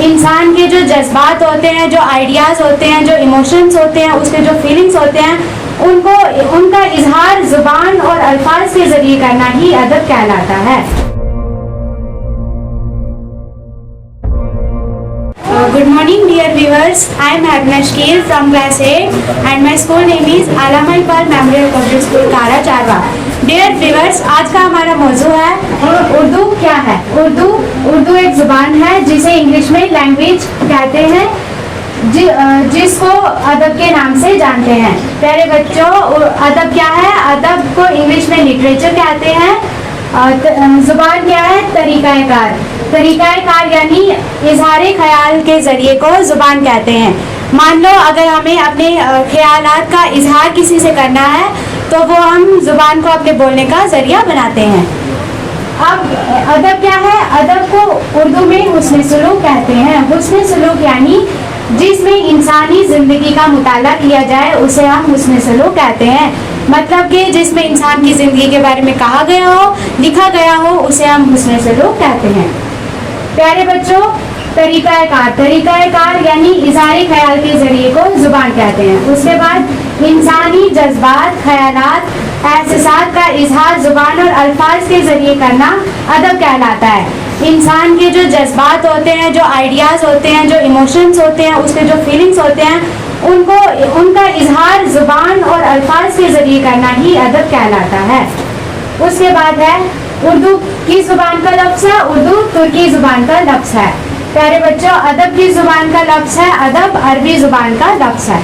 انسان کے جو جذبات ہوتے ہیں، جو آئیڈیاز ہوتے ہیں، جو ایموشنز ہوتے ہیں، اس کے جو فیلنگز ہوتے ہیں، ان کا اظہار زبان اور الفاظ کے ذریعے کرنا ہی ادب کہلاتا ہے۔ Good morning dear viewers, I am Harna Shkil from class 8 and my school name is Allama Iqbal Memorial Public School Kara Charwa। Dear viewers, آج کا ہمارا موضوع ہے اردو کیا ہے۔ اردو ایک زبان ہے جسے انگلش میں لینگویج کہتے ہیں، جس کو ادب کے نام سے جانتے ہیں۔ پیارے بچوں، ادب کیا ہے؟ ادب کو انگلش میں لٹریچر کہتے ہیں۔ زبان کیا ہے؟ طریقہ کار یعنی اظہار خیال کے ذریعے کو زبان کہتے ہیں۔ مان لو اگر ہمیں اپنے خیالات کا اظہار کسی سے کرنا ہے تو وہ ہم زبان کو اپنے بولنے کا ذریعہ بناتے ہیں۔ اب ادب کیا ہے؟ ادب کو اردو میں حسن سلوک کہتے ہیں۔ حسن سلوک یعنی جس میں انسانی زندگی کا مطالعہ کیا جائے اسے ہم حسن سلوک کہتے ہیں۔ مطلب کہ جس میں انسان کی زندگی کے بارے میں کہا گیا ہو، لکھا گیا ہو، اسے ہم حسن سلوک کہتے ہیں۔ پیارے بچوں، طریقہ کار یعنی اظہار خیال کے ذریعے کو زبان کہتے ہیں۔ اس کے بعد انسانی جذبات، خیالات، احساسات کا اظہار زبان اور الفاظ کے ذریعے کرنا ادب کہلاتا ہے۔ انسان کے جو جذبات ہوتے ہیں، جو آئیڈیاز ہوتے ہیں، جو ایموشنز ہوتے ہیں، اس کے جو فیلنگز ہوتے ہیں، ان کا اظہار زبان اور الفاظ کے ذریعے کرنا ہی ادب کہلاتا ہے۔ اس کے بعد ہے اردو کس زبان کا لفظ ہے؟ اردو ترکی زبان کا لفظ ہے۔ پیارے بچوں، ادب کس زبان کا لفظ ہے؟ ادب عربی زبان کا لفظ ہے۔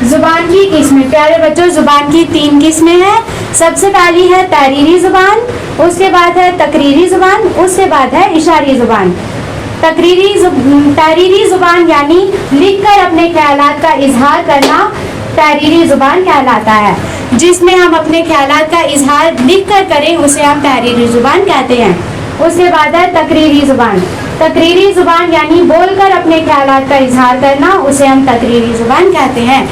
زبان کی قسمیں، پیارے بچوں، زبان کی 3 قسمیں ہیں۔ سب سے پہلی ہے تحریری زبان، اس کے بعد ہے تقریری زبان، اس کے بعد ہے اشاری زبان۔ تحریری زبان یعنی لکھ کر اپنے خیالات کا اظہار کرنا تحریری زبان کہلاتا ہے۔ جس میں ہم اپنے خیالات کا اظہار لکھ کر کریں اسے ہم تحریری زبان کہتے ہیں۔ اس کے بعد ہے تقریری زبان۔ تقریری زبان یعنی بول کر اپنے خیالات کا اظہار کرنا اسے ہم تقریری زبان کہتے ہیں۔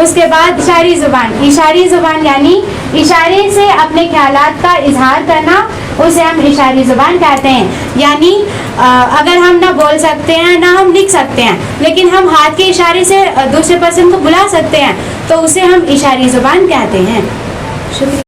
اس کے بعد اشاری زبان۔ اشاری زبان یعنی اشارے سے اپنے خیالات کا اظہار کرنا اسے ہم اشاری زبان کہتے ہیں۔ یعنی اگر ہم نہ بول سکتے ہیں نہ ہم لکھ سکتے ہیں لیکن ہم ہاتھ کے اشارے سے دوسرے پرسن کو بلا سکتے ہیں تو اسے ہم اشاری زبان کہتے ہیں۔ شکریہ۔